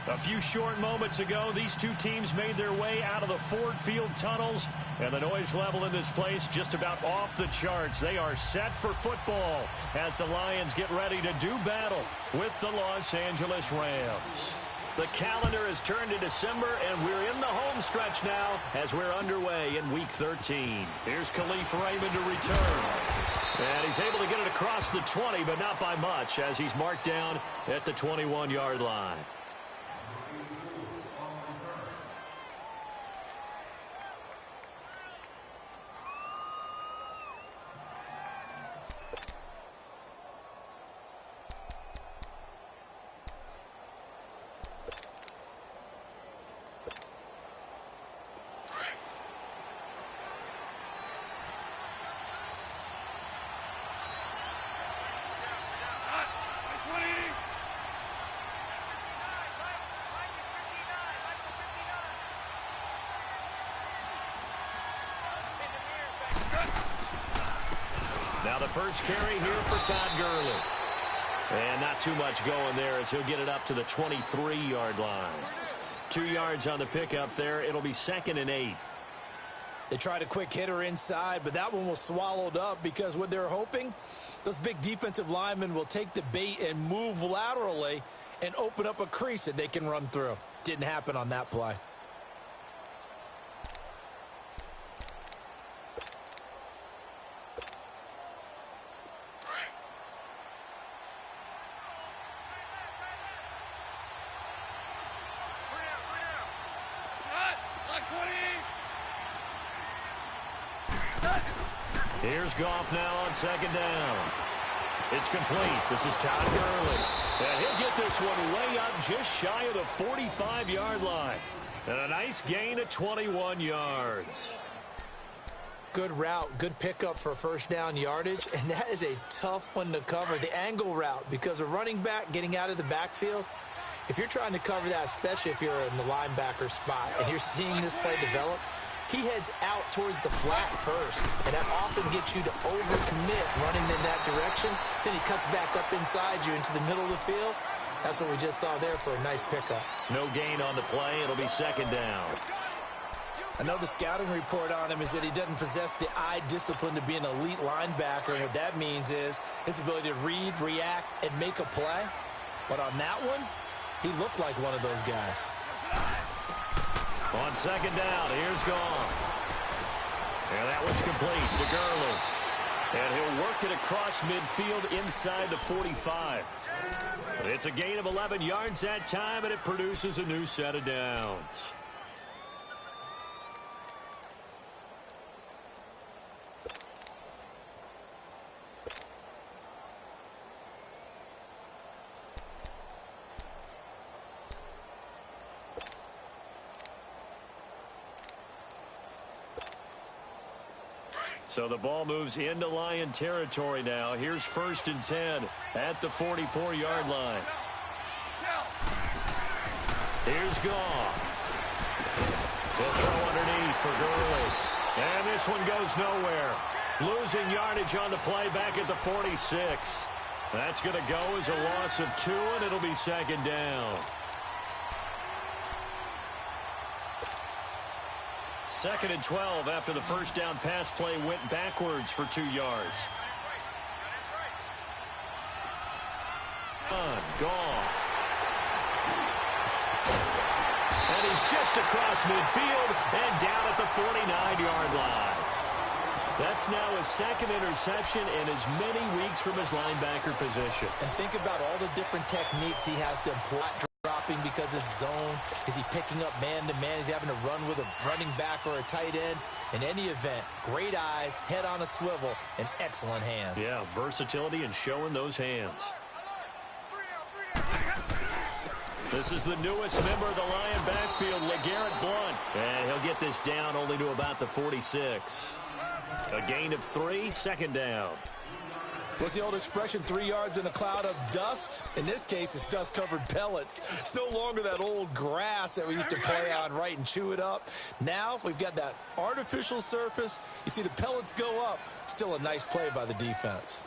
A few short moments ago, these two teams made their way out of the Ford Field tunnels, and the noise level in this place just about off the charts. They are set for football as the Lions get ready to do battle with the Los Angeles Rams. The calendar has turned to December, and we're in the home stretch now as we're underway in Week 13. Here's Khalif Raymond to return. And he's able to get it across the 20, but not by much, as he's marked down at the 21-yard line. Now the first carry here for Todd Gurley. And not too much going there as he'll get it up to the 23-yard line. 2 yards on the pickup there. It'll be 2nd and 8. They tried a quick hitter inside, but that one was swallowed up because what they're hoping, those big defensive linemen will take the bait and move laterally and open up a crease that they can run through. Didn't happen on that play. Here's Goff now on 2nd down. It's complete. This is Todd Gurley. And he'll get this one way up just shy of the 45-yard line. And a nice gain of 21 yards. Good route, good pickup for first down yardage, and that is a tough one to cover, the angle route, because a running back getting out of the backfield, if you're trying to cover that, especially if you're in the linebacker spot, and you're seeing this play develop, he heads out towards the flat first, and that often gets you to overcommit running in that direction. Then he cuts back up inside you into the middle of the field. That's what we just saw there for a nice pickup. No gain on the play. It'll be 2nd down. I know the scouting report on him is that he doesn't possess the eye discipline to be an elite linebacker, and what that means is his ability to read, react, and make a play. But on that one, he looked like one of those guys. On 2nd down, here's Goff. And that one's complete to Gurley. And he'll work it across midfield inside the 45. It's a gain of 11 yards that time, and it produces a new set of downs. So the ball moves into Lion territory now. Here's 1st and 10 at the 44-yard line. Here's Goff. He'll throw underneath for Gurley. And this one goes nowhere. Losing yardage on the play back at the 46. That's going to go as a loss of 2, and it'll be 2nd down. 2nd and 12 after the first down pass play went backwards for 2 yards. Goff. And he's just across midfield and down at the 49-yard line. That's now his 2nd interception in as many weeks from his linebacker position. And think about all the different techniques he has to employ. Dropping because it's zone. Is he picking up man-to-man? Is he having to run with a running back or a tight end? In any event, great eyes, head on a swivel, and excellent hands. Yeah, versatility and showing those hands. This is the newest member of the Lion backfield, LeGarrette Blount. And he'll get this down only to about the 46. A gain of 3, 2nd down. What's the old expression, 3 yards in a cloud of dust? In this case, it's dust-covered pellets. It's no longer that old grass that we used to play on, right, and chew it up. Now we've got that artificial surface. You see the pellets go up. Still a nice play by the defense.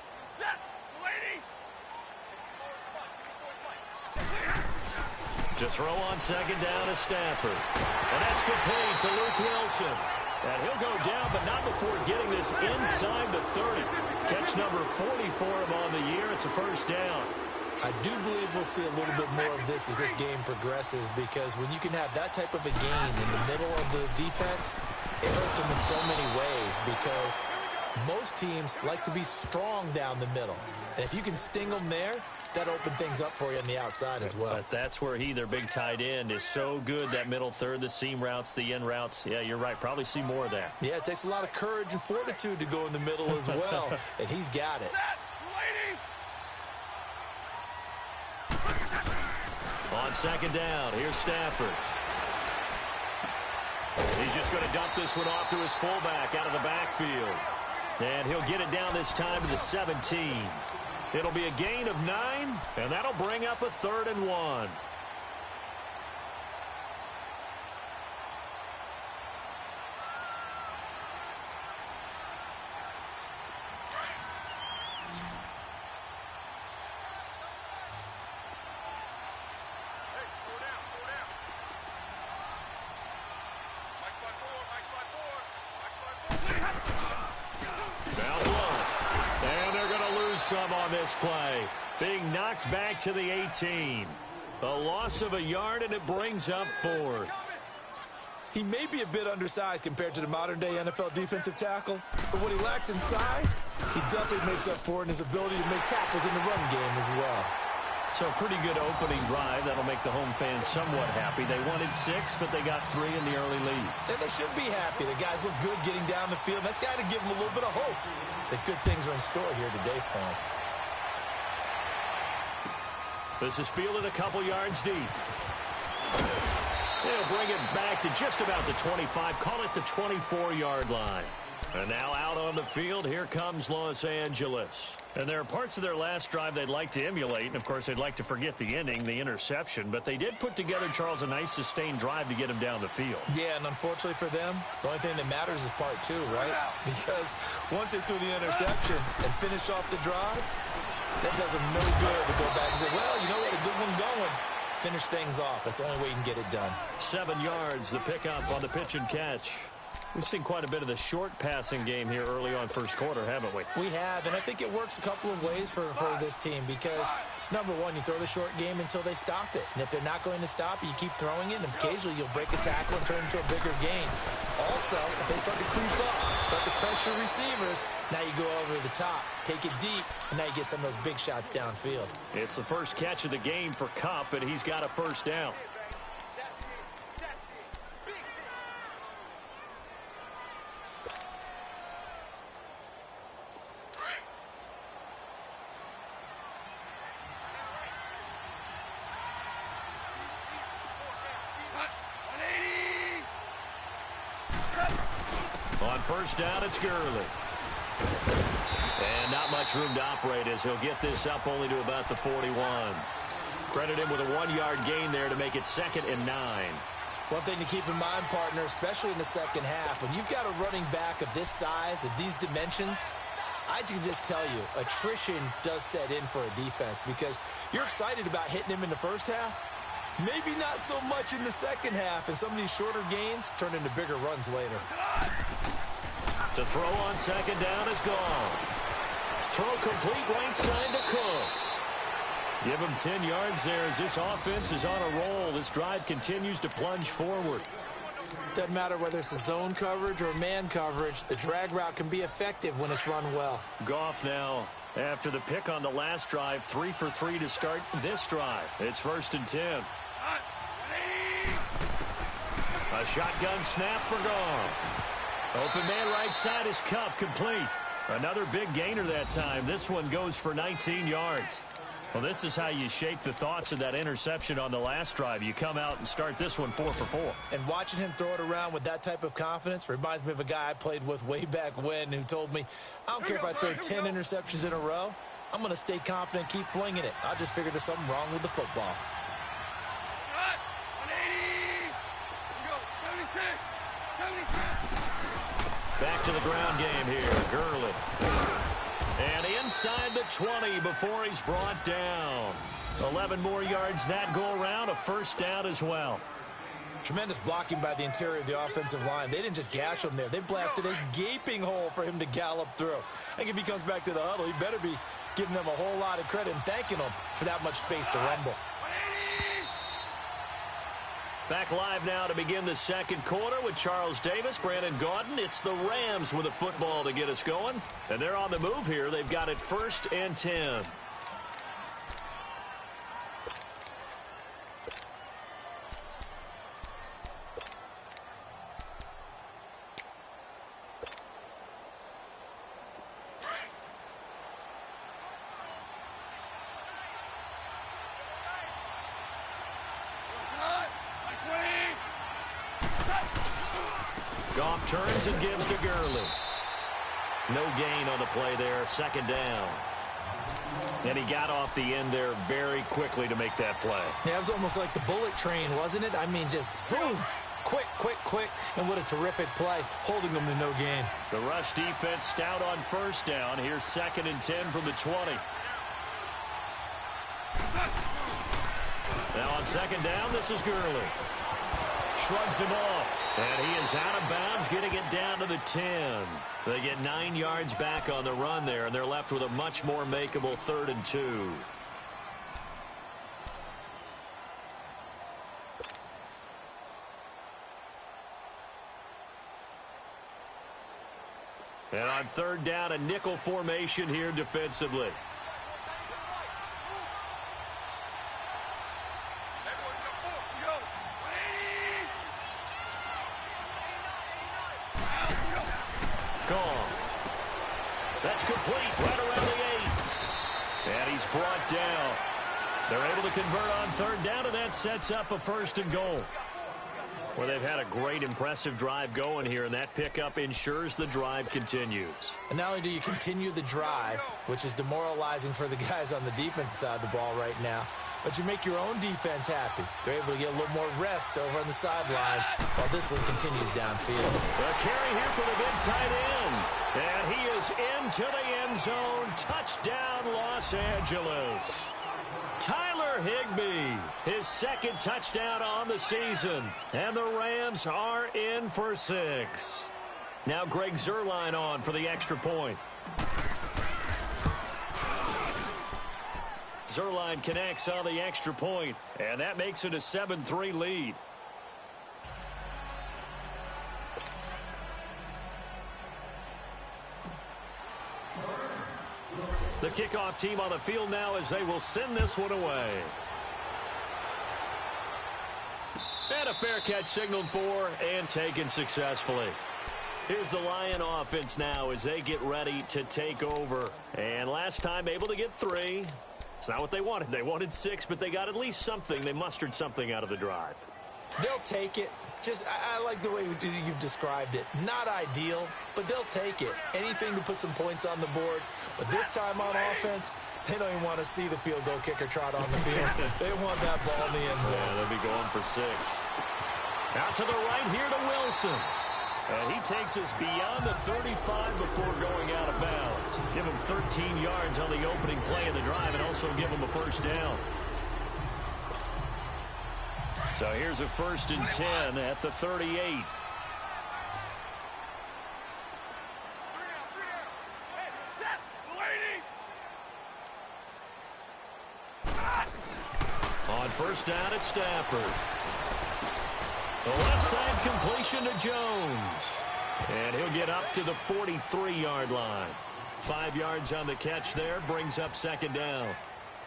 To throw on second down is Stafford. And that's complete to Luke Wilson. And he'll go down, but not before getting this inside the 30. Catch number 40 for him on the year. It's a first down. I do believe we'll see a little bit more of this as this game progresses, because when you can have that type of a gain in the middle of the defense, it hurts them in so many ways, because most teams like to be strong down the middle. And if you can sting them there, that opens things up for you on the outside as well. But that's where their big tight end, is so good, that middle third, the seam routes, the in routes. Yeah, you're right. Probably see more of that. Yeah, it takes a lot of courage and fortitude to go in the middle as well, and he's got it. On second down, here's Stafford. He's just going to dump this one off to his fullback out of the backfield. And he'll get it down this time to the 17. It'll be a gain of 9, and that'll bring up a 3rd and 1. Some on this play, being knocked back to the 18. A loss of a yard, and it brings up 4th. He may be a bit undersized compared to the modern-day NFL defensive tackle, but what he lacks in size, he definitely makes up for in his ability to make tackles in the run game as well. So a pretty good opening drive. That'll make the home fans somewhat happy. They wanted 6, but they got 3 in the early lead. And they should be happy. The guys look good getting down the field. That's got to give them a little bit of hope that good things are in store here today for them. This is fielded a couple yards deep. They'll bring it back to just about the 25. Call it the 24-yard line. And now out on the field, here comes Los Angeles. And there are parts of their last drive they'd like to emulate. And, of course, they'd like to forget the ending, the interception. But they did put together, Charles, a nice sustained drive to get him down the field. Yeah, and unfortunately for them, the only thing that matters is part 2, right? Because once they threw the interception and finished off the drive, that does them no good to go back and say, well, you know what, a good one going. Finish things off. That's the only way you can get it done. 7 yards, the pickup on the pitch and catch. We've seen quite a bit of the short passing game here early on first quarter, haven't we? We have, and I think it works a couple of ways for this team, because, number one, you throw the short game until they stop it. And if they're not going to stop it, you keep throwing it, and occasionally you'll break a tackle and turn into a bigger gain. Also, if they start to creep up, start to pressure receivers, now you go over the top, take it deep, and now you get some of those big shots downfield. It's the first catch of the game for Kupp, and he's got a first down. On first down, it's Gurley. And not much room to operate as he'll get this up only to about the 41. Credit him with a 1-yard gain there to make it 2nd and 9. One thing to keep in mind, partner, especially in the second half, when you've got a running back of this size, of these dimensions, I can just tell you, attrition does set in for a defense, because you're excited about hitting him in the first half. Maybe not so much in the second half, and some of these shorter gains turn into bigger runs later. To throw on second down is gone. Throw complete right side to Cooks. Give him 10 yards there as this offense is on a roll. This drive continues to plunge forward. Doesn't matter whether it's a zone coverage or man coverage, the drag route can be effective when it's run well. Goff now, after the pick on the last drive, 3 for 3 to start this drive. It's 1st and 10. A shotgun snap for Goff. Open man right side is Kupp, complete. Another big gainer that time. This one goes for 19 yards. Well, this is how you shape the thoughts of that interception on the last drive. You come out and start this one 4 for 4. And watching him throw it around with that type of confidence reminds me of a guy I played with way back when who told me, I don't care if I throw 10 interceptions in a row. I'm going to stay confident, keep flinging it. I just figured there's something wrong with the football. 76. Back to the ground game here. Gurley. And inside the 20 before he's brought down. 11 more yards that go around, a first down as well. Tremendous blocking by the interior of the offensive line. They didn't just gash him there. They blasted a gaping hole for him to gallop through. I think if he comes back to the huddle, he better be giving them a whole lot of credit and thanking them for that much space to rumble. Back live now to begin the second quarter with Charles Davis, Brandon Gaudin. It's the Rams with a football to get us going. And they're on the move here. They've got it 1st and 10. Goff turns and gives to Gurley. No gain on the play there, 2nd down. And he got off the end there very quickly to make that play. Yeah, it was almost like the bullet train, wasn't it? I mean, just zoom. Quick, quick, quick. And what a terrific play, holding them to no gain. The rush defense stout on 1st down. Here's 2nd and 10 from the 20. Now on 2nd down, this is Gurley. Shrugs him off. And he is out of bounds, getting it down to the 10. They get 9 yards back on the run there, and they're left with a much more makeable 3rd and 2. And on 3rd down, a nickel formation here defensively. That's complete right around the 8. And he's brought down. They're able to convert on 3rd down, and that sets up a 1st and goal. Well, they've had a great, impressive drive going here, and that pickup ensures the drive continues. And not only do you continue the drive, which is demoralizing for the guys on the defensive side of the ball right now, but you make your own defense happy. They're able to get a little more rest over on the sidelines while this one continues downfield. A carry here for the big tight end. And he is into the end zone. Touchdown, Los Angeles. Tyler Higbee, his 2nd touchdown on the season. And the Rams are in for 6. Now Greg Zuerlein on for the extra point. Zuerlein connects on the extra point, and that makes it a 7-3 lead. The kickoff team on the field now as they will send this one away. And a fair catch signaled for and taken successfully. Here's the Lion offense now as they get ready to take over. And last time able to get 3. It's not what they wanted. They wanted 6, but they got at least something. They mustered something out of the drive. They'll take it. I like the way you've described it. Not ideal, but they'll take it. Anything to put some points on the board. But this time on offense, they don't even want to see the field goal kicker trot on the field. They want that ball in the end zone. Yeah, they'll be going for 6. Out to the right here to Wilson. And he takes us beyond the 35 before going out of bounds. Give him 13 yards on the opening play of the drive and also give him a 1st down. So here's a 1st and 10 at the 38. On 1st down at Stafford. The left side completion to Jones. And he'll get up to the 43-yard line. 5 yards on the catch there, brings up 2nd down.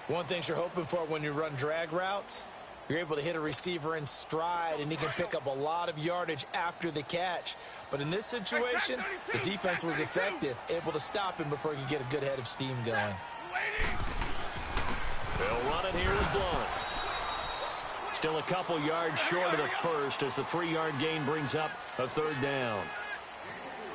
One thing you're hoping for when you run drag routes, you're able to hit a receiver in stride, and he can pick up a lot of yardage after the catch. But in this situation, the defense was effective, able to stop him before he could get a good head of steam going. They'll run it here with Blunt. Still a couple yards short of the 1st as the 3-yard gain brings up a 3rd down.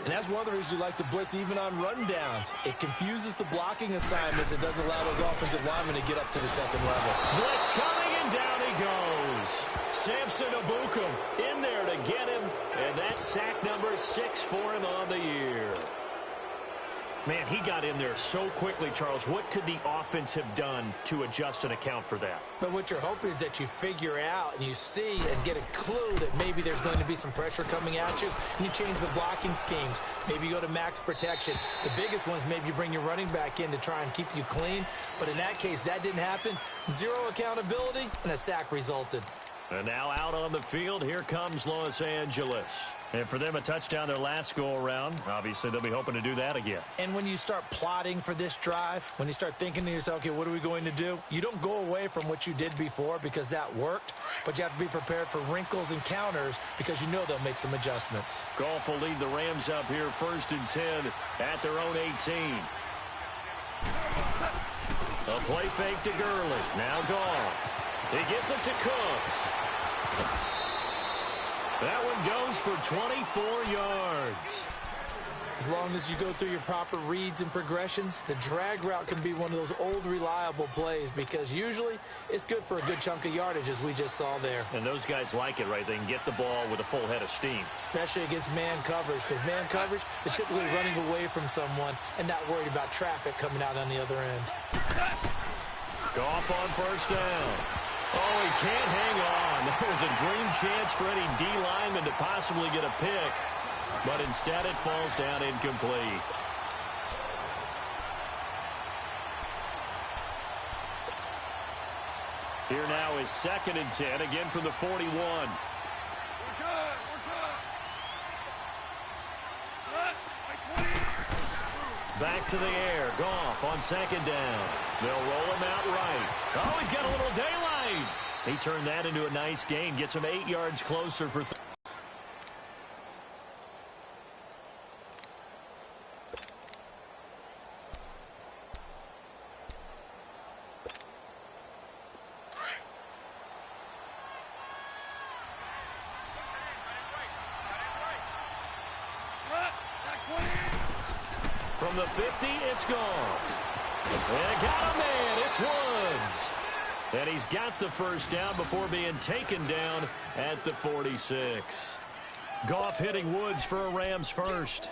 And that's one of the reasons you like to blitz even on rundowns. It confuses the blocking assignments. It doesn't allow those offensive linemen to get up to the 2nd level. Blitz coming, and down he goes. Samson Abukum in there to get him, and that's sack number 6 for him on the year. Man, he got in there so quickly, Charles. What could the offense have done to adjust and account for that? But what you're hoping is that you figure out and you see and get a clue that maybe there's going to be some pressure coming at you, and you change the blocking schemes. Maybe you go to max protection. The biggest one is maybe you bring your running back in to try and keep you clean. But in that case, that didn't happen. Zero accountability, and a sack resulted. And now out on the field, here comes Los Angeles. And for them, a touchdown their last go-around. Obviously, they'll be hoping to do that again. And when you start plotting for this drive, when you start thinking to yourself, okay, what are we going to do? You don't go away from what you did before because that worked, but you have to be prepared for wrinkles and counters because you know they'll make some adjustments. Goff will lead the Rams up here 1st and 10 at their own 18. A play fake to Gurley. Now Goff. He gets it to Cooks. That one goes for 24 yards. As long as you go through your proper reads and progressions, the drag route can be one of those old reliable plays because usually it's good for a good chunk of yardage, as we just saw there. And those guys like it, right? They can get the ball with a full head of steam. Especially against man coverage, because man coverage, they're typically running away from someone and not worried about traffic coming out on the other end. Goff on 1st down. Oh, he can't hang on. That was a dream chance for any D lineman to possibly get a pick, but instead it falls down incomplete. Here now is 2nd and 10, again from the 41. We're good. Back to the air. Goff on 2nd down. They'll roll him out right. Oh, he's got a little daylight. He turned that into a nice gain. Gets him 8 yards closer for from the 50, it's Goff. And got a man. It's Woods. And he's got the 1st down before being taken down at the 46. Goff hitting Woods for a Rams first.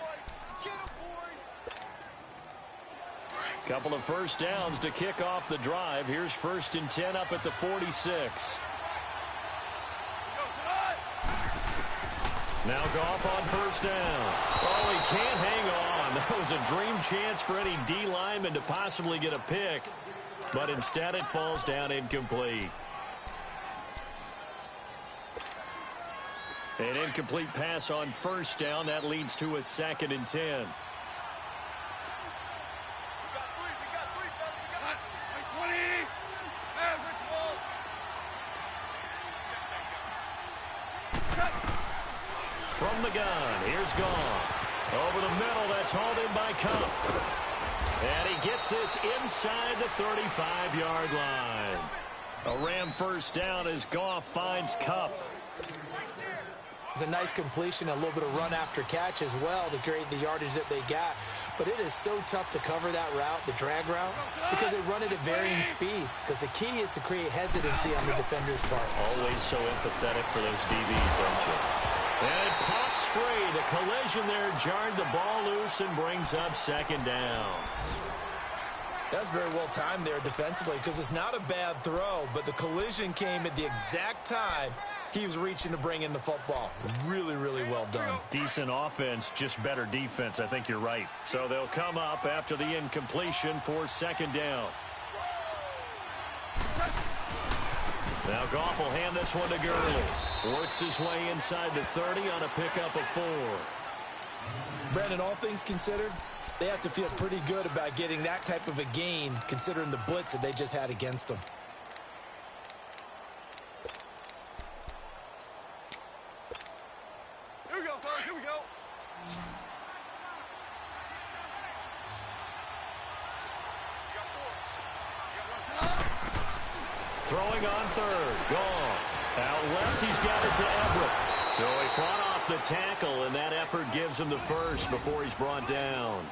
Couple of 1st downs to kick off the drive. Here's 1st and 10 up at the 46. Now Goff on 1st down. Oh, he can't hang on. That was a dream chance for any D lineman to possibly get a pick, but instead it falls down incomplete. An incomplete pass on 1st down. That leads to a 2nd and 10. From the gun, here's Goff. Over the middle, that's hauled in by Cup. And he gets this inside the 35-yard line. A Ram 1st down as Goff finds Cup. It's a nice completion, a little bit of run after catch as well to create the yardage that they got. But it is so tough to cover that route, the drag route, because they run it at varying speeds. Because the key is to create hesitancy on the defender's part. Always so empathetic for those DBs, aren't you? And it pops free. The collision there jarred the ball loose and brings up 2nd down. That's very well timed there defensively because it's not a bad throw, but the collision came at the exact time he was reaching to bring in the football. Really, really well done. Decent offense, just better defense. I think you're right. So they'll come up after the incompletion for 2nd down. Now Goff will hand this one to Gurley. Works his way inside the 30 on a pickup of 4. Brandon, all things considered, they have to feel pretty good about getting that type of a gain considering the blitz that they just had against them. Here we go, fellas. Here we go. Throwing on 3rd. Goff. Out left, he's got it to Everett. So he fought off the tackle, and that effort gives him the 1st before he's brought down.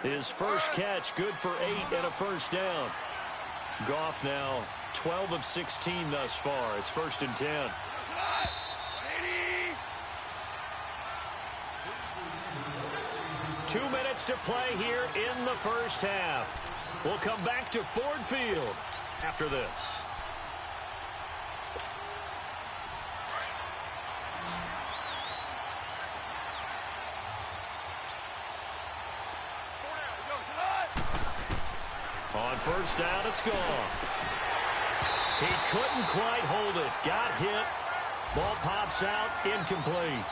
His first catch, good for 8 and a 1st down. Goff now 12 of 16 thus far. It's 1st and 10. 2 minutes to play here in the first half. We'll come back to Ford Field after this. On first down, it's gone. He couldn't quite hold it. Got hit. Ball pops out, incomplete.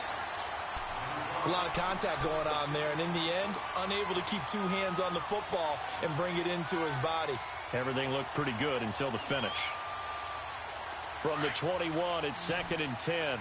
It's a lot of contact going on there, and in the end, unable to keep two hands on the football and bring it into his body. Everything looked pretty good until the finish. From the 21, it's 2nd and 10.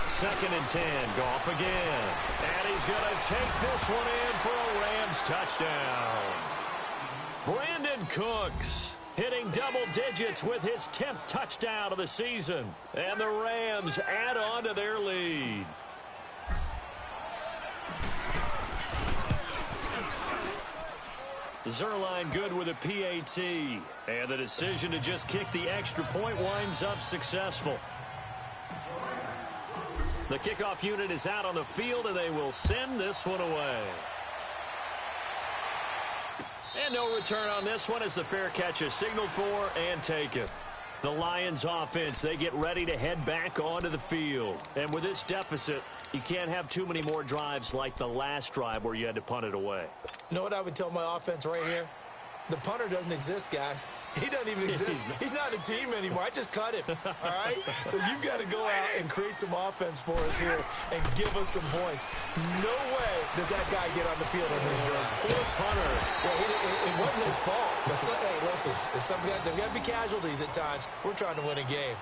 Second and 10, Goff again. And he's going to take this one in for a Rams touchdown. Brandon Cooks hitting double digits with his 10th touchdown of the season. And the Rams add on to their lead. Zerline good with a PAT. And the decision to just kick the extra point winds up successful. The kickoff unit is out on the field, and they will send this one away. And no return on this one as the fair catch is signaled for and taken. The Lions offense, they get ready to head back onto the field. And with this deficit, you can't have too many more drives like the last drive where you had to punt it away. You know what I would tell my offense right here? The punter doesn't exist, guys. He doesn't even exist. He's not a team anymore. I just cut him, all right? So you've got to go out and create some offense for us here and give us some points. No way does that guy get on the field on this drive. Poor punter. Yeah, it wasn't his fault. But hey, listen, there's got to be casualties at times. We're trying to win a game.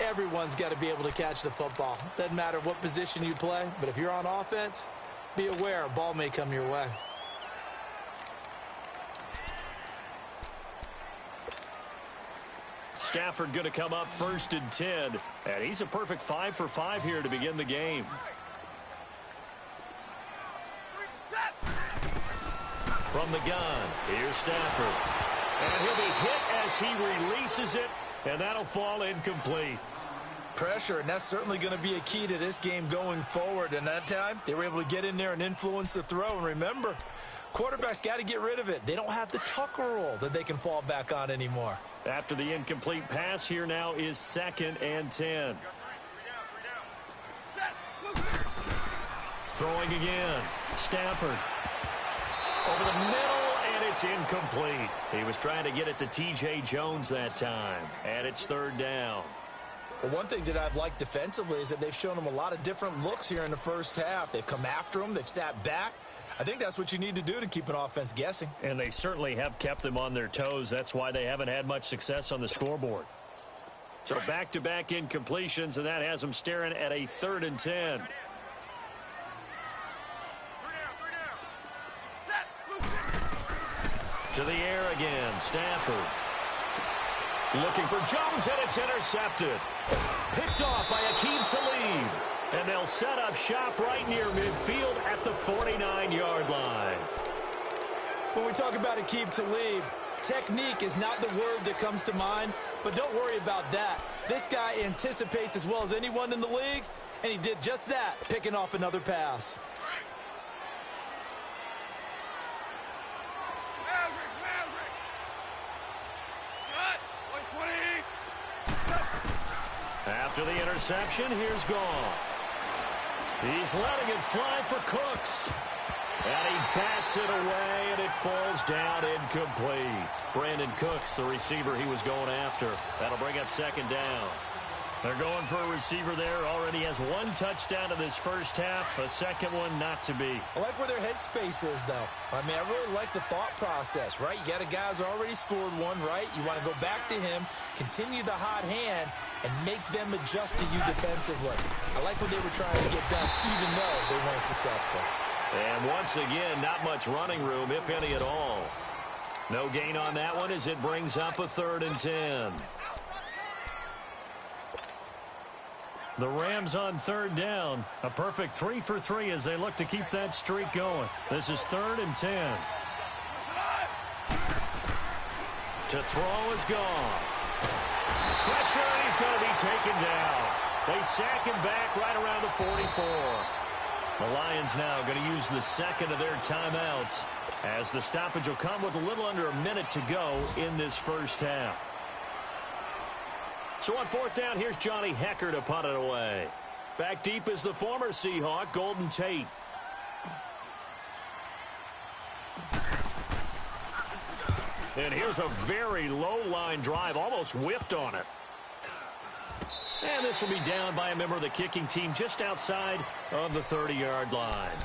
Everyone's got to be able to catch the football. Doesn't matter what position you play, but if you're on offense, be aware a ball may come your way. Stafford going to come up 1st and 10. And he's a perfect 5 for 5 here to begin the game. From the gun, here's Stafford. And he'll be hit as he releases it, and that'll fall incomplete. Pressure, and that's certainly going to be a key to this game going forward. And that time, they were able to get in there and influence the throw. And remember, quarterbacks got to get rid of it. They don't have the Tucker rule that they can fall back on anymore. After the incomplete pass, here now is 2nd and 10. Throwing again. Stafford. Over the middle, and it's incomplete. He was trying to get it to T.J. Jones that time. And it's 3rd down. Well, one thing that I've liked defensively is that they've shown him a lot of different looks here in the first half. They've come after him. They've sat back. I think that's what you need to do to keep an offense guessing. And they certainly have kept them on their toes. That's why they haven't had much success on the scoreboard. So back-to-back incompletions, and that has them staring at a 3rd and 10. To the air again, Stafford. Looking for Jones, and it's intercepted. Picked off by Aqib Talib. And they'll set up shop right near midfield at the 49-yard line. When we talk about Aqib Talib, technique is not the word that comes to mind, but don't worry about that. This guy anticipates as well as anyone in the league, and he did just that, picking off another pass. After the interception, here's Goff. He's letting it fly for Cooks. And he bats it away, and it falls down incomplete. Brandon Cooks, the receiver he was going after. That'll bring up 2nd down. They're going for a receiver there. Already has 1 touchdown in this first half. A second one not to be. I like where their headspace is, though. I mean, I really like the thought process, right? You got a guy who's already scored one, right? You want to go back to him, continue the hot hand, and make them adjust to you defensively. I like what they were trying to get done, even though they weren't successful. And once again, not much running room, if any at all. No gain on that one as it brings up a 3rd and 10. The Rams on third down. A perfect 3 for 3 as they look to keep that streak going. This is 3rd and 10. To throw is gone. Pressure, and he's going to be taken down. They sack him back right around the 44. The Lions now going to use the second of their timeouts as the stoppage will come with a little under a minute to go in this first half. So on 4th down, here's Johnny Hecker to punt it away. Back deep is the former Seahawk, Golden Tate. And here's a very low line drive, almost whiffed on it. And this will be down by a member of the kicking team just outside of the 30-yard line.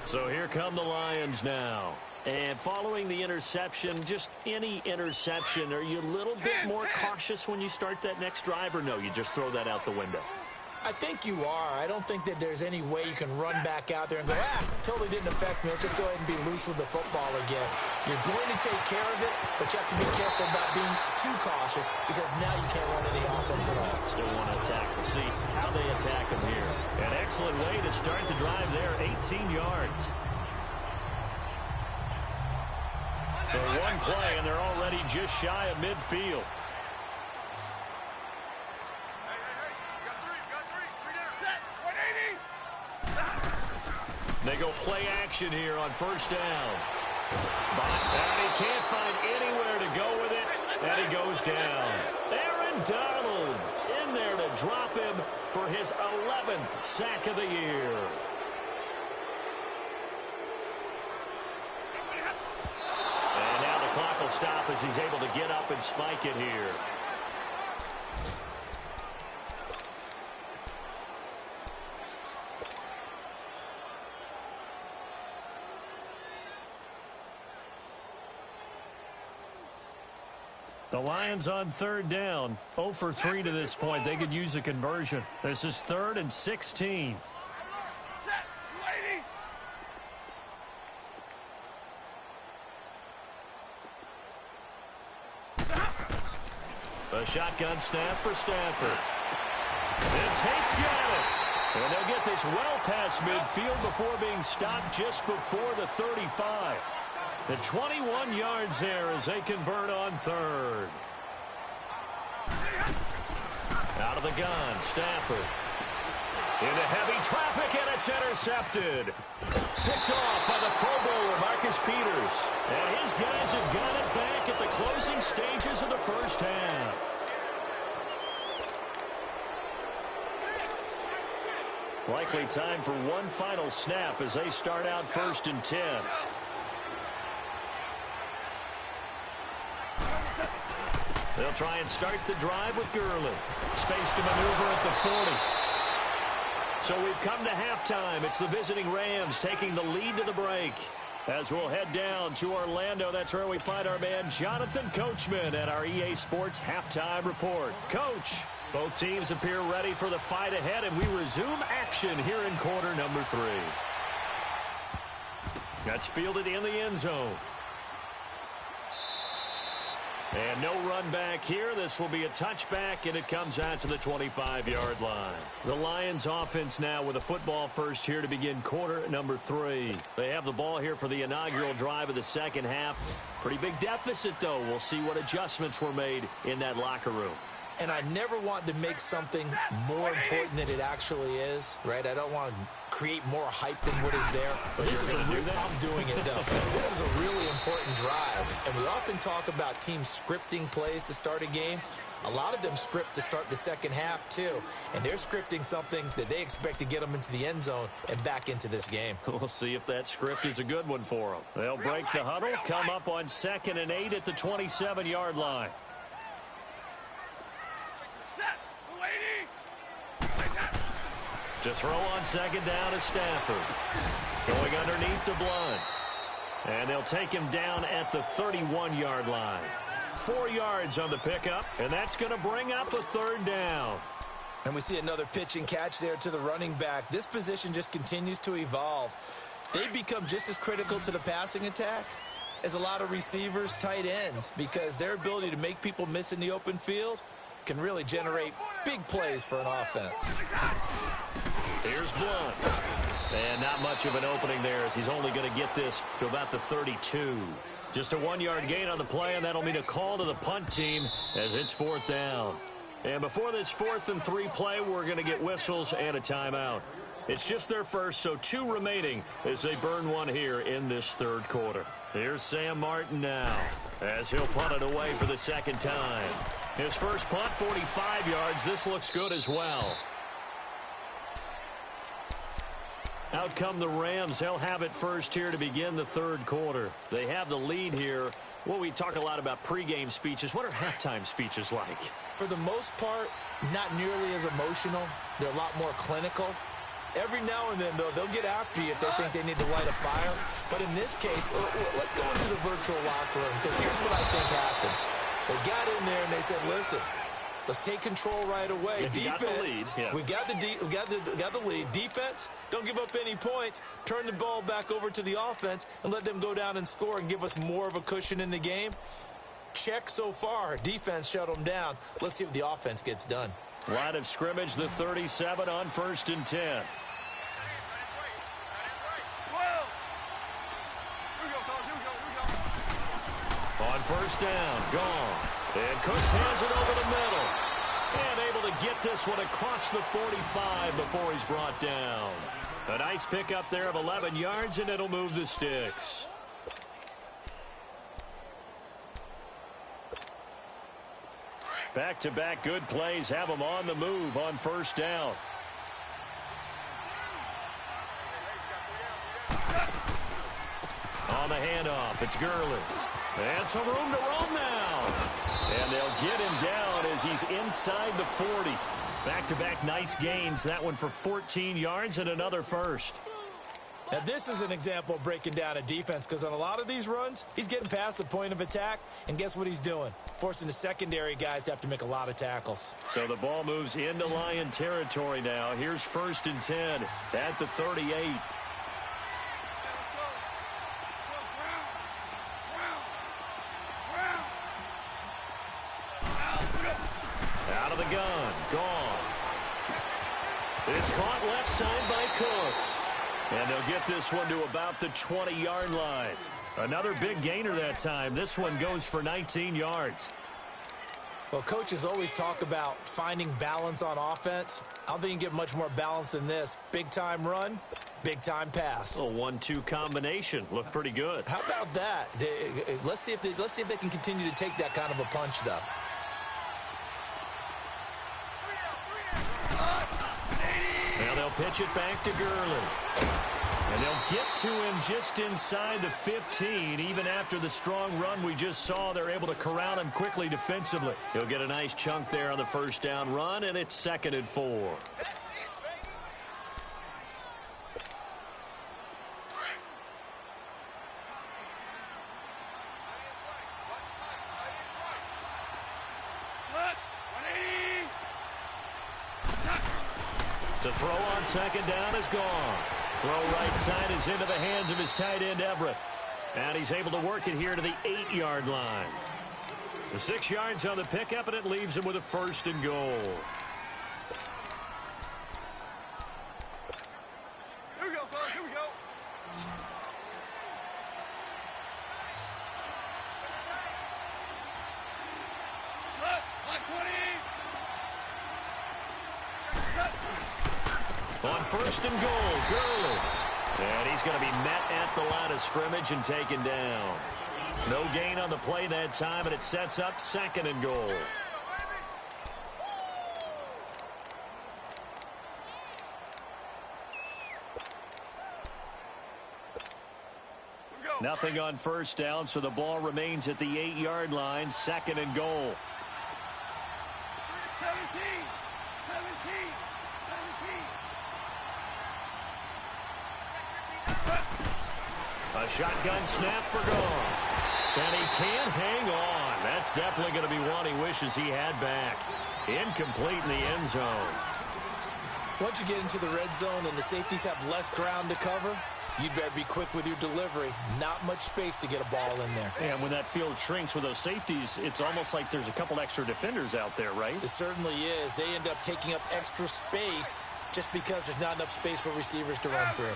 So here come the Lions now. And following the interception, just any interception, are you a little bit more cautious when you start that next drive, or no, you just throw that out the window? I think you are. I don't think that there's any way you can run back out there and go, totally didn't affect me. Let's just go ahead and be loose with the football again. You're going to take care of it, but you have to be careful about being too cautious because now you can't run any offense at all. Still want to attack. We'll see how they attack them here. An excellent way to start the drive there, 18 yards. So one play, and they're already just shy of midfield. They go play action here on 1st down. And he can't find anywhere to go with it, and he goes down. Aaron Donald in there to drop him for his 11th sack of the year. And now the clock will stop as he's able to get up and spike it here. The Lions on 3rd down, 0 for 3 to this point. They could use a conversion. This is 3rd and 16. A shotgun snap for Stafford. And Tate's got it. And they'll get this well past midfield before being stopped just before the 35. The 21 yards there as they convert on 3rd. Out of the gun, Stafford. Into heavy traffic, and it's intercepted. Picked off by the Pro Bowler, Marcus Peters. And his guys have got it back at the closing stages of the first half. Likely time for one final snap as they start out 1st and 10. They'll try and start the drive with Gurley. Space to maneuver at the 40. So we've come to halftime. It's the visiting Rams taking the lead to the break. As we'll head down to Orlando, that's where we find our man Jonathan Coachman at our EA Sports Halftime Report. Coach, both teams appear ready for the fight ahead, and we resume action here in quarter number 3. That's fielded in the end zone. And no run back here. This will be a touchback, and it comes out to the 25-yard line. The Lions offense now with a football first here to begin quarter number 3. They have the ball here for the inaugural drive of the second half. Pretty big deficit, though. We'll see what adjustments were made in that locker room. And I never want to make something more important than it actually is, right? I don't want to create more hype than what is there. But this is I'm doing it, though. This is a really important drive. And we often talk about teams scripting plays to start a game. A lot of them script to start the second half, too. And they're scripting something that they expect to get them into the end zone and back into this game. We'll see if that script is a good one for them. They'll break the huddle, come up on 2nd and 8 at the 27-yard line. To throw on 2nd down is Stafford. Going underneath to Blunt. And they'll take him down at the 31-yard line. 4 yards on the pickup, and that's going to bring up a 3rd down. And we see another pitch and catch there to the running back. This position just continues to evolve. They become just as critical to the passing attack as a lot of receivers, tight ends, because their ability to make people miss in the open field can really generate big plays for an offense. Here's Blunt. And not much of an opening there as he's only going to get this to about the 32. Just a 1-yard gain on the play, and that'll mean a call to the punt team as it's 4th down. And before this 4th and 3 play, we're going to get whistles and a timeout. It's just their first, so 2 remaining as they burn one here in this 3rd quarter. Here's Sam Martin now as he'll punt it away for the 2nd time. His first punt, 45 yards. This looks good as well. Out come the Rams. They'll have it first here to begin the 3rd quarter. They have the lead here. Well, we talk a lot about pregame speeches. What are halftime speeches like? For the most part, not nearly as emotional. They're a lot more clinical. Every now and then, though, they'll get after you if they think they need to light a fire. But in this case, let's go into the virtual locker room, because here's what I think happened. They got in there and they said, listen, let's take control right away. Defense, we got the lead. Defense, don't give up any points. Turn the ball back over to the offense and let them go down and score and give us more of a cushion in the game. Check so far. Defense shut them down. Let's see what the offense gets done. Line of scrimmage, the 37 on 1st and 10. On 1st down, gone. And Cooks hands it over the middle. And able to get this one across the 45 before he's brought down. A nice pickup there of 11 yards, and it'll move the sticks. Back-to-back good plays have them on the move on 1st down. On the handoff, it's Gurley. And some room to roam now. And they'll get him down as he's inside the 40. Back-to-back nice gains. That one for 14 yards and another first. Now, this is an example of breaking down a defense, because on a lot of these runs, he's getting past the point of attack, and guess what he's doing? Forcing the secondary guys to have to make a lot of tackles. So the ball moves into Lion territory now. Here's 1st and 10 at the 38. Out of the gun, gone. It's caught left side by Cooks. And they'll get this one to about the 20-yard line. Another big gainer that time. This one goes for 19 yards. Well, coaches always talk about finding balance on offense. I don't think you can get much more balance than this. Big-time run, big-time pass. A 1-2 combination. Looked pretty good. How about that? Let's see if they can continue to take that kind of a punch, though. Now they'll pitch it back to Gurley. And they'll get to him just inside the 15. Even after the strong run we just saw, they're able to corral him quickly defensively. He'll get a nice chunk there on the 1st down run, and it's 2nd and 4. To throw on 2nd down is gone. Throw right side is into the hands of his tight end, Everett. And he's able to work it here to the 8-yard line. The 6 yards on the pickup, and it leaves him with a 1st and goal. Here we go, fellas. Here we go. Black 20. On 1st and goal, Gurley. And he's going to be met at the line of scrimmage and taken down. No gain on the play that time, and it sets up 2nd and goal. Nothing on 1st down, so the ball remains at the 8-yard line, 2nd and goal. 17. A shotgun snap for gone. And he can't hang on. That's definitely going to be one he wishes he had back. Incomplete in the end zone. Once you get into the red zone and the safeties have less ground to cover, you'd better be quick with your delivery. Not much space to get a ball in there. And when that field shrinks with those safeties, it's almost like there's a couple extra defenders out there, right? It certainly is. They end up taking up extra space just because there's not enough space for receivers to run through.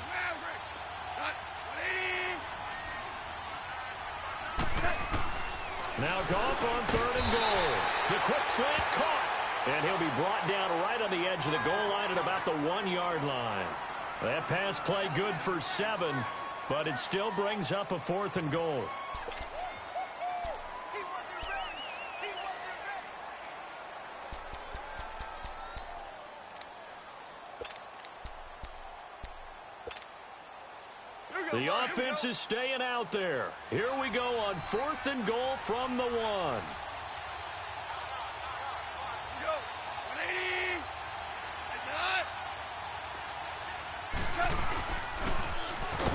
Now Goff on 3rd and goal. The quick slant caught. And he'll be brought down right on the edge of the goal line at about the 1-yard line. That pass play good for 7, but it still brings up a 4th and goal. The offense is staying out there. Here we go on 4th and goal from the 1.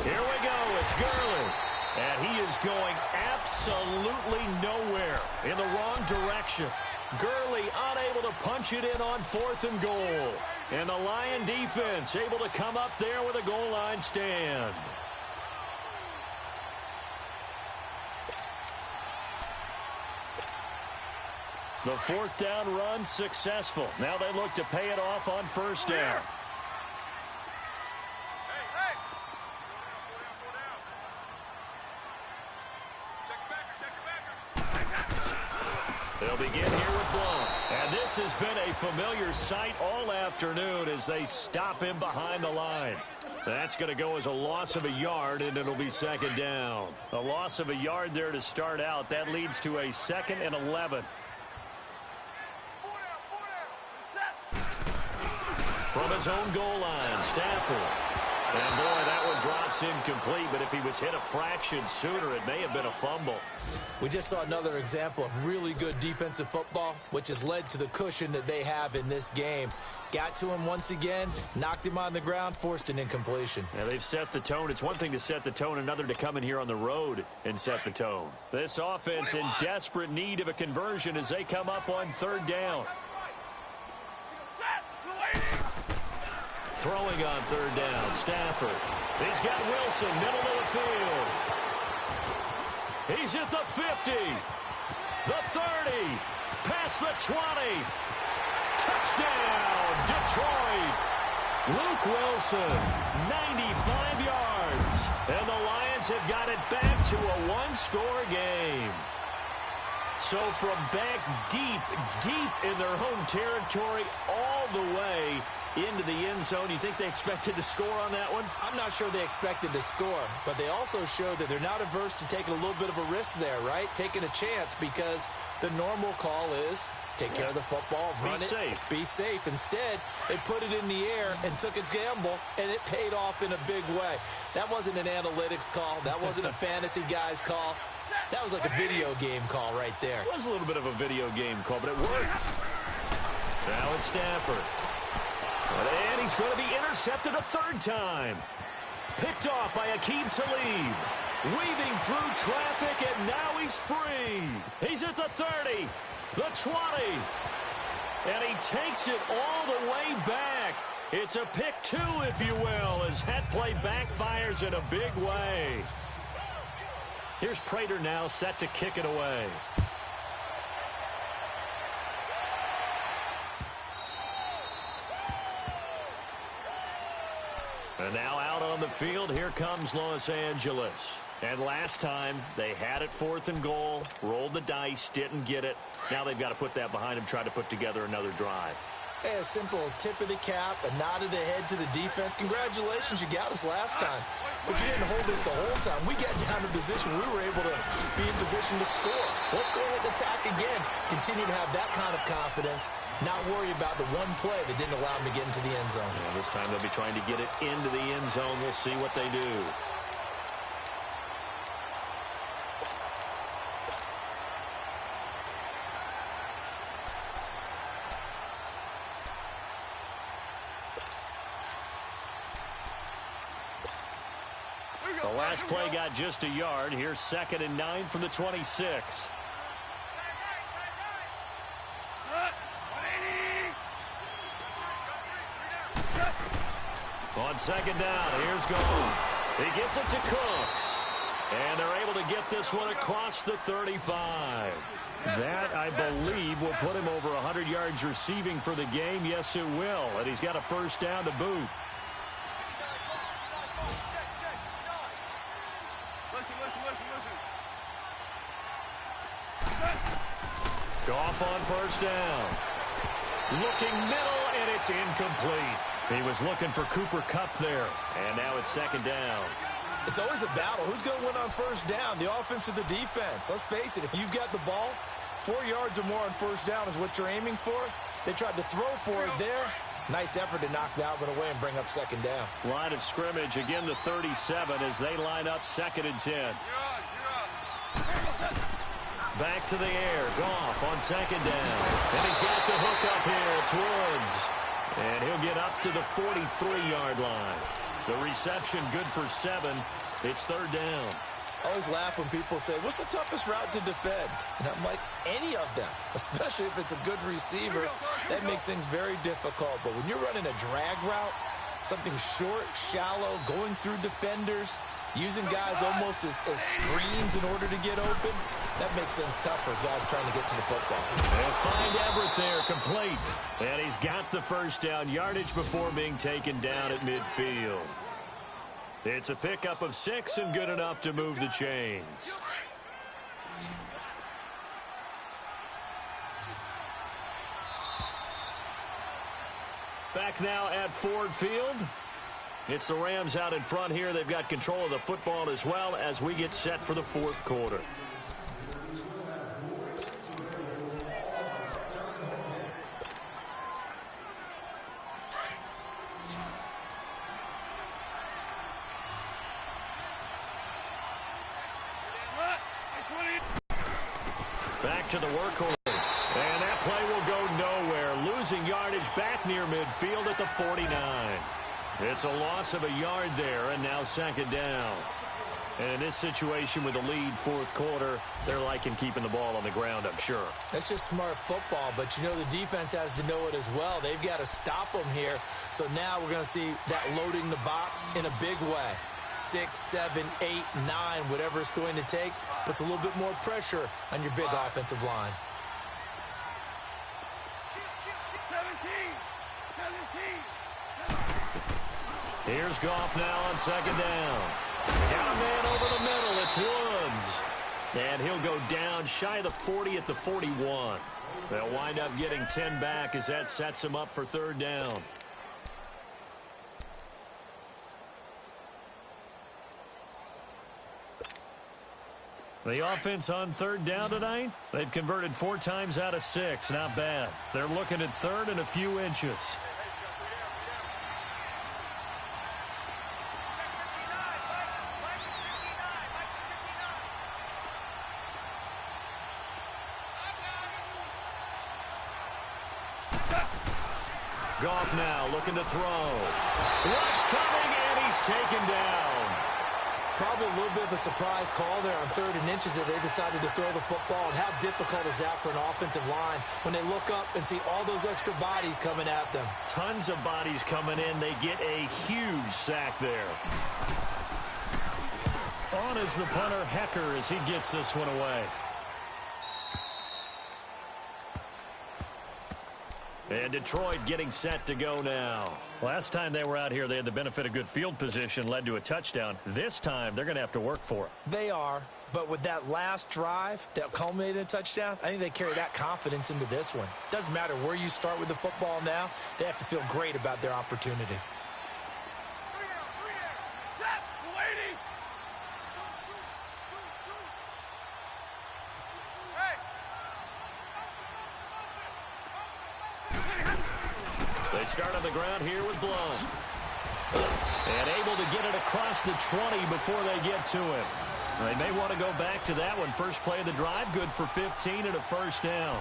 Here we go. It's Gurley. And he is going absolutely nowhere in the wrong direction. Gurley unable to punch it in on 4th and goal. And the Lion defense able to come up there with a goal line stand. The 4th down run successful. Now they look to pay it off on 1st down. They'll begin here with Blount. And this has been a familiar sight all afternoon as they stop him behind the line. That's going to go as a loss of a yard, and it'll be 2nd down. A loss of a yard there to start out. That leads to a 2nd and 11. From his own goal line, Stafford. And, boy, that one drops incomplete, but if he was hit a fraction sooner, it may have been a fumble. We just saw another example of really good defensive football, which has led to the cushion that they have in this game. Got to him once again, knocked him on the ground, forced an incompletion. Yeah, they've set the tone. It's one thing to set the tone, another to come in here on the road and set the tone. This offense in desperate need of a conversion as they come up on 3rd down. Throwing on 3rd down, Stafford. He's got Wilson, middle of the field. He's at the 50, the 30, past the 20. Touchdown, Detroit. Luke Wilson, 95 yards. And the Lions have got it back to a 1-score game. So from back deep in their home territory all the way into the end zone. You think they expected to score on that one? I'm not sure they expected to score, but they also showed that they're not averse to taking a little bit of a risk there, right? Taking a chance, because the normal call is take care of the football, run it, be safe. Instead, they put it in the air and took a gamble, and it paid off in a big way. That wasn't an analytics call. That wasn't a fantasy guy's call. That was like a video game call right there. It was a little bit of a video game call, but it worked. Now it's Stafford. And he's going to be intercepted a 3rd time. Picked off by Aqib Talib. Weaving through traffic, and now he's free. He's at the 30, the 20. And he takes it all the way back. It's a pick 2, if you will, as that play backfires in a big way. Here's Prater now set to kick it away. And now out on the field, here comes Los Angeles. And last time, they had it 4th and goal, rolled the dice, didn't get it. Now they've got to put that behind them, try to put together another drive. Hey, a simple tip of the cap, a nod of the head to the defense. Congratulations, you got us last time. But you didn't hold us the whole time. We got down to position. We were able to be in position to score. Let's go ahead and attack again. Continue to have that kind of confidence. Not worry about the one play that didn't allow them to get into the end zone. Yeah, this time they'll be trying to get it into the end zone. We'll see what they do. The last play got just a yard. Here's 2nd and 9 from the 26. On 2nd down, here's Goff. He gets it to Cooks. And they're able to get this one across the 35. That, I believe, will put him over 100 yards receiving for the game. Yes, it will. And he's got a first down to boot. Listen. Goff on first down. Looking middle, and it's incomplete. He was looking for Cooper Kupp there. And now it's second down. It's always a battle. Who's going to win on first down, the offense or the defense? Let's face it, if you've got the ball, 4 yards or more on first down is what you're aiming for. They tried to throw for it there. Nice effort to knock that one away and bring up second down. Line of scrimmage, again the 37 as they line up 2nd and 10. Back to the air. Goff on second down. And he's got the hook up here. It's Woods. And he'll get up to the 43-yard line. The reception good for 7. It's third down. I always laugh when people say, what's the toughest route to defend? And I'm like, any of them, especially if it's a good receiver. That makes things very difficult. But when you're running a drag route, something short, shallow, going through defenders, using guys almost as screens in order to get open, that makes things tough for guys trying to get to the football. They'll find Everett there, complete. And he's got the first down yardage before being taken down at midfield. It's a pickup of 6 and good enough to move the chains. Back now at Ford Field. It's the Rams out in front here. They've got control of the football as well as we get set for the fourth quarter. Back to the workhorse. And that play will go nowhere. Losing yardage back near midfield at the 49. It's a loss of a yard there, and now second down. And in this situation with the lead fourth quarter, they're liking keeping the ball on the ground, I'm sure. That's just smart football, but you know the defense has to know it as well. They've got to stop them here. So now we're going to see that loading the box in a big way. 6, 7, 8, 9, whatever it's going to take, puts a little bit more pressure on your big offensive line. 17. Here's Goff now on second down. Got a man over the middle. It's Woods. And he'll go down shy of the 40 at the 41. They'll wind up getting 10 back as that sets them up for third down. The offense on third down tonight, they've converted 4 times out of 6. Not bad. They're looking at third and a few inches. Goff now looking to throw. Rush coming, and he's taken down. Probably a little bit of a surprise call there on 3rd and inches that they decided to throw the football. And how difficult is that for an offensive line when they look up and see all those extra bodies coming at them? Tons of bodies coming in. They get a huge sack there. On is the punter, Hecker, as he gets this one away. And Detroit getting set to go now. Last time they were out here, they had the benefit of good field position, led to a touchdown. This time, they're going to have to work for it. They are, but with that last drive that culminated in a touchdown, I think they carry that confidence into this one. Doesn't matter where you start with the football now, they have to feel great about their opportunity. They start on the ground here with Blum. And able to get it across the 20 before they get to him. They may want to go back to that one. First play of the drive, good for 15 and a first down.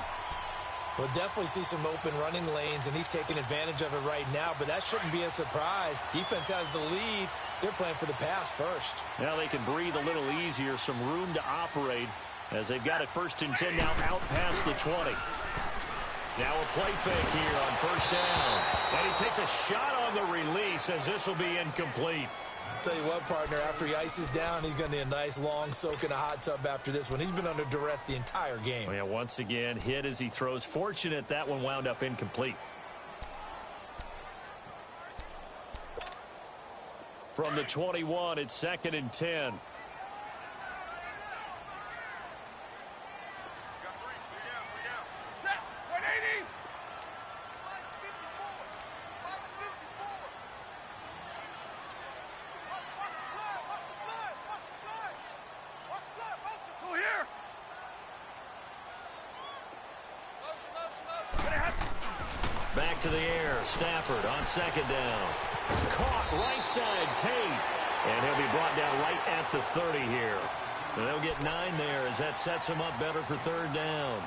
We'll definitely see some open running lanes, and he's taking advantage of it right now, but that shouldn't be a surprise. Defense has the lead. They're playing for the pass first. Now they can breathe a little easier, some room to operate as they've got it 1st and 10 now out past the 20. Now a play fake here on first down. And he takes a shot on the release as this will be incomplete. Tell you what, partner, after he ices down, he's going to need a nice long soak in a hot tub after this one. He's been under duress the entire game. Oh, yeah, once again, hit as he throws. Fortunate that one wound up incomplete. From the 21, it's 2nd and 10. Back to the air. Stafford on 2nd down. Caught right side, Tate. And he'll be brought down right at the 30 here. And they'll get 9 there as that sets him up better for 3rd down.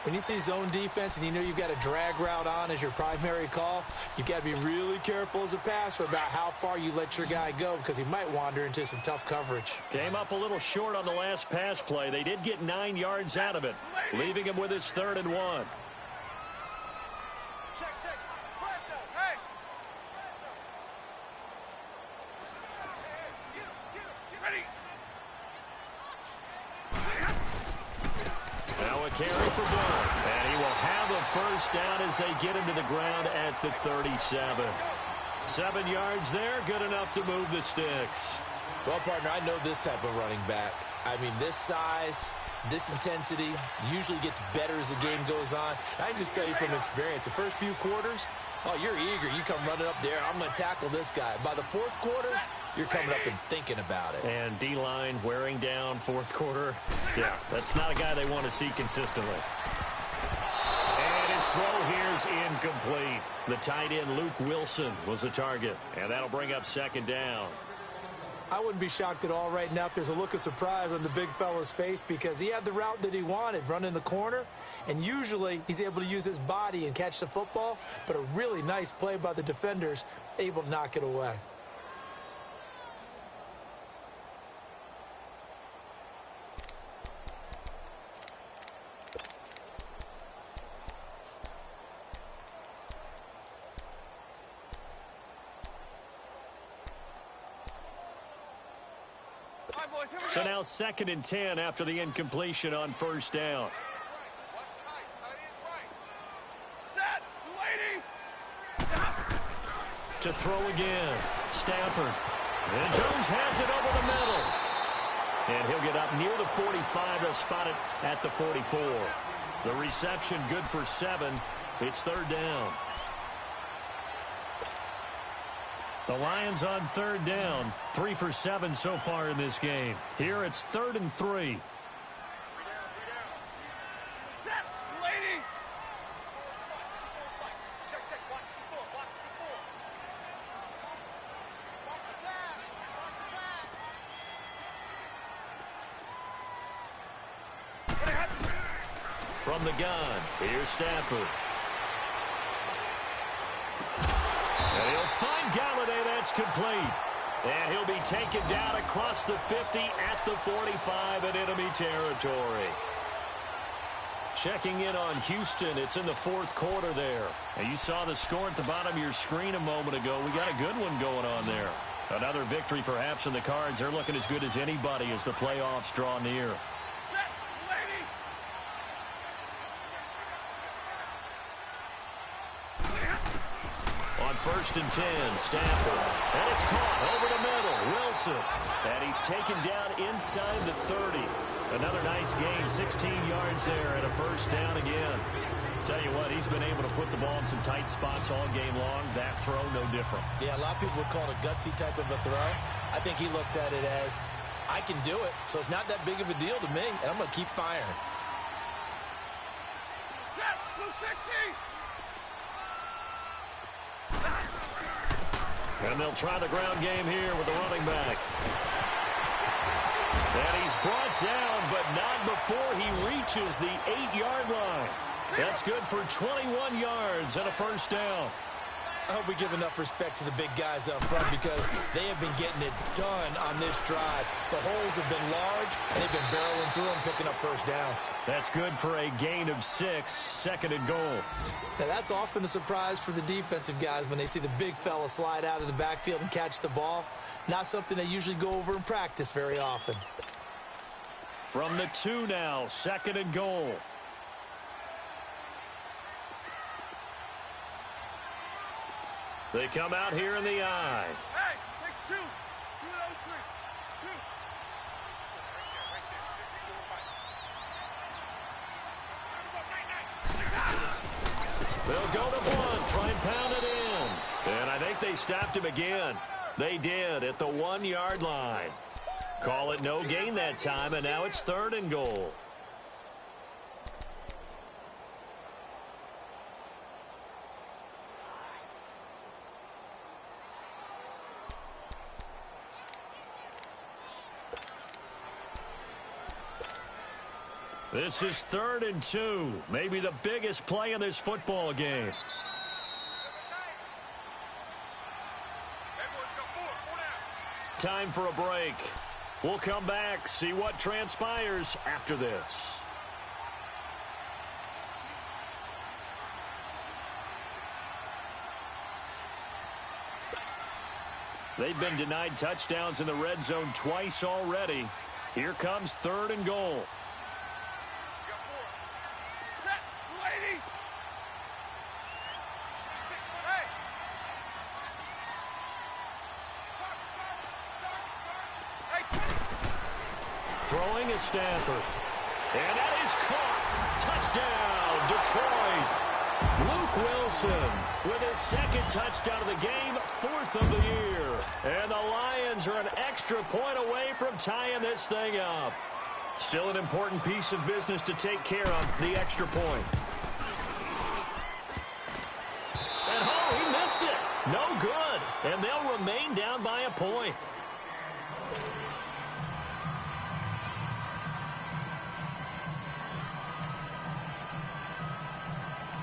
When you see zone defense and you know you've got a drag route on as your primary call, you've got to be really careful as a passer about how far you let your guy go because he might wander into some tough coverage. Came up a little short on the last pass play. They did get 9 yards out of it, leaving him with his 3rd and 1. Carry for Dillon, and he will have a 1st down as they get him to the ground at the 37. 7 yards there, good enough to move the sticks. Well, partner, I know this type of running back. I mean, this size, this intensity usually gets better as the game goes on. I can just tell you from experience, the first few quarters, oh, you're eager. You come running up there, I'm going to tackle this guy. By the 4th quarter, you're coming up and thinking about it. And D-line wearing down 4th quarter. Yeah, that's not a guy they want to see consistently. And his throw here's incomplete. The tight end, Luke Wilson, was the target. And that'll bring up 2nd down. I wouldn't be shocked at all right now if there's a look of surprise on the big fella's face because he had the route that he wanted, running the corner. And usually he's able to use his body and catch the football. But a really nice play by the defenders, able to knock it away. So now 2nd and 10 after the incompletion on 1st down. To throw again. Stafford. And Jones has it over the middle. And he'll get up near the 45. They'll spot it at the 44. The reception good for 7. It's 3rd down. The Lions on 3rd down. 3 for 7 so far in this game. Here it's 3rd and 3. From the gun, here's Stafford. And he'll find Galladay. That's complete. And he'll be taken down across the 50 at the 45 in enemy territory. Checking in on Houston. It's in the 4th quarter there. And you saw the score at the bottom of your screen a moment ago. We got a good one going on there. Another victory perhaps in the cards. They're looking as good as anybody as the playoffs draw near. On 1st and 10, Stafford. And it's caught over the middle. Wilson. And he's taken down inside the 30. Another nice gain, 16 yards there and a 1st down again. Tell you what, he's been able to put the ball in some tight spots all game long. That throw, no different. Yeah, a lot of people would call it a gutsy type of a throw. I think he looks at it as, I can do it, so it's not that big of a deal to me, and I'm going to keep firing. Set, 260. And they'll try the ground game here with the running back. And he's brought down, but not before he reaches the 8-yard line. That's good for 21 yards and a 1st down. I hope we give enough respect to the big guys up front because they have been getting it done on this drive. The holes have been large, and they've been barreling through them, picking up first downs. That's good for a gain of 6, 2nd and goal. Now, that's often a surprise for the defensive guys when they see the big fella slide out of the backfield and catch the ball. Not something they usually go over in practice very often. From the 2 now, 2nd and goal. They come out here in the eye. Hey, take 2. 2 of those 3. 2. They'll go to one, try and pound it in. And I think they stopped him again. They did at the 1-yard line. Call it no gain that time, and now it's 3rd and goal. This is 3rd and 2, maybe the biggest play in this football game. Time for a break. We'll come back, see what transpires after this. They've been denied touchdowns in the red zone twice already. Here comes 3rd and goal. Throwing is Stafford. And that is caught. Touchdown, Detroit. Luke Wilson with his 2nd touchdown of the game, 4th of the year. And the Lions are an extra point away from tying this thing up. Still an important piece of business to take care of, the extra point. And oh, he missed it. No good. And they'll remain down by a point.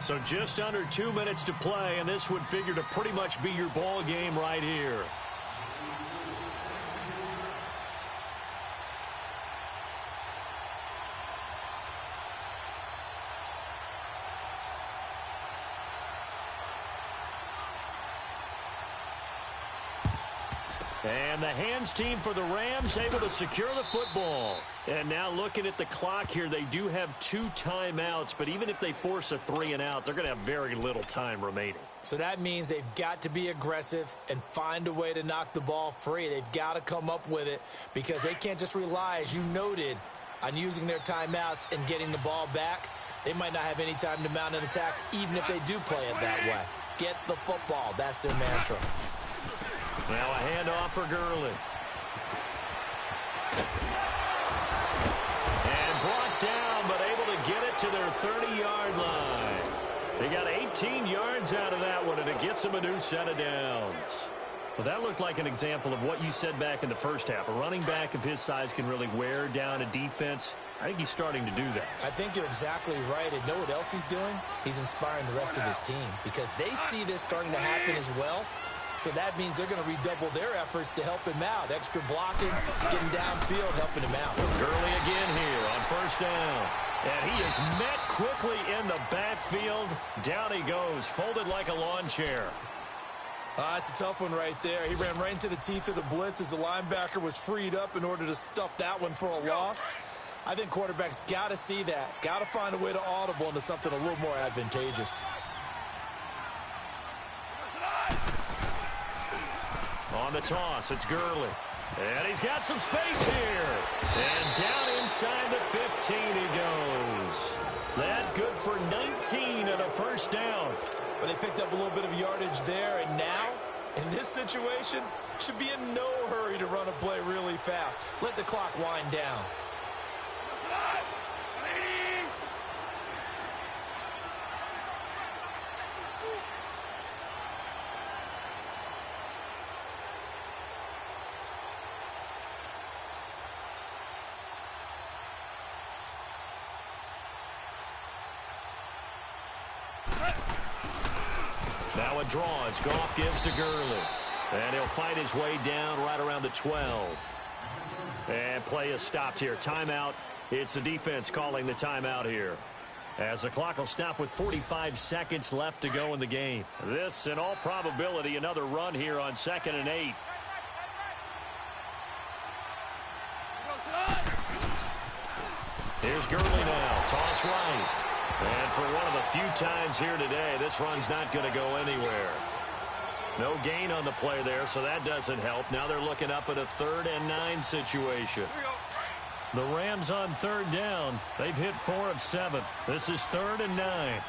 So just under 2 minutes to play, and this would figure to pretty much be your ball game right here. And the hands team for the Rams able to secure the football. And now looking at the clock here, they do have 2 timeouts, but even if they force a 3 and out, they're going to have very little time remaining. So that means they've got to be aggressive and find a way to knock the ball free. They've got to come up with it because they can't just rely, as you noted, on using their timeouts and getting the ball back. They might not have any time to mount an attack, even if they do play it that way. Get the football. That's their mantra. Now a handoff for Gurley. And brought down, but able to get it to their 30-yard line. They got 18 yards out of that one, and it gets them a new set of downs. Well, that looked like an example of what you said back in the first half. A running back of his size can really wear down a defense. I think he's starting to do that. I think you're exactly right. And know what else he's doing? He's inspiring the rest of his team because they see this starting to happen as well. So that means they're going to redouble their efforts to help him out. Extra blocking, getting downfield, helping him out. Gurley again here on 1st down. And he is met quickly in the backfield. Down he goes, folded like a lawn chair. It's a tough one right there. He ran right into the teeth of the blitz as the linebacker was freed up in order to stuff that one for a loss. I think quarterbacks got to see that. Got to find a way to audible into something a little more advantageous. On the toss, it's Gurley. And he's got some space here. And down inside the 15 he goes. That good for 19 and a 1st down. But they picked up a little bit of yardage there, and now, in this situation, should be in no hurry to run a play really fast. Let the clock wind down. Now a draw as Goff gives to Gurley. And he'll fight his way down right around the 12. And play is stopped here. Timeout. It's the defense calling the timeout here, as the clock will stop with 45 seconds left to go in the game. This, in all probability, another run here on 2nd and 8. Here's Gurley now. Toss right. And for one of the few times here today, this run's not going to go anywhere. No gain on the play there, so that doesn't help. Now they're looking up at a 3rd and 9 situation. The Rams on 3rd down. They've hit 4 of 7. This is 3rd and 9.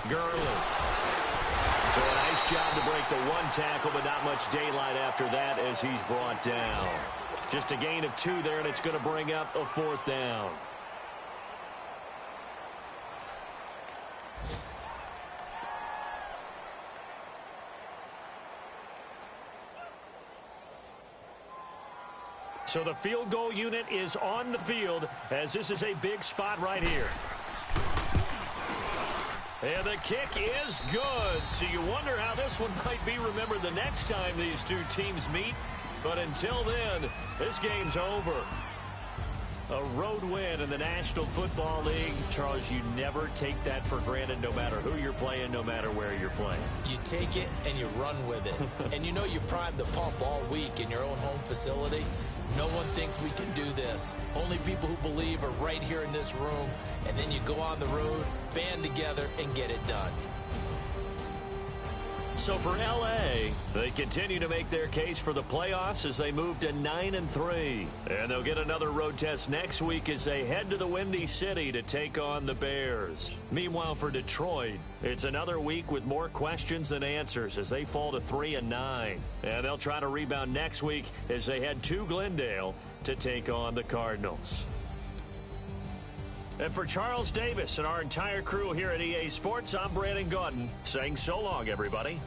Gurley. So a nice job to break the 1 tackle, but not much daylight after that as he's brought down. Just a gain of 2 there, and it's going to bring up a 4th down. So the field goal unit is on the field, as this is a big spot right here. And the kick is good. So you wonder how this one might be remembered the next time these two teams meet. But until then, this game's over. A road win in the National Football League. Charles, you never take that for granted no matter who you're playing, no matter where you're playing. You take it and you run with it. And you know you primed the pump all week in your own home facility. No one thinks we can do this. Only people who believe are right here in this room. And then you go on the road, band together, and get it done. So for L.A., they continue to make their case for the playoffs as they move to 9-3. And they'll get another road test next week as they head to the Windy City to take on the Bears. Meanwhile, for Detroit, it's another week with more questions than answers as they fall to 3-9. And they'll try to rebound next week as they head to Glendale to take on the Cardinals. And for Charles Davis and our entire crew here at EA Sports, I'm Brandon Gaudin saying so long, everybody.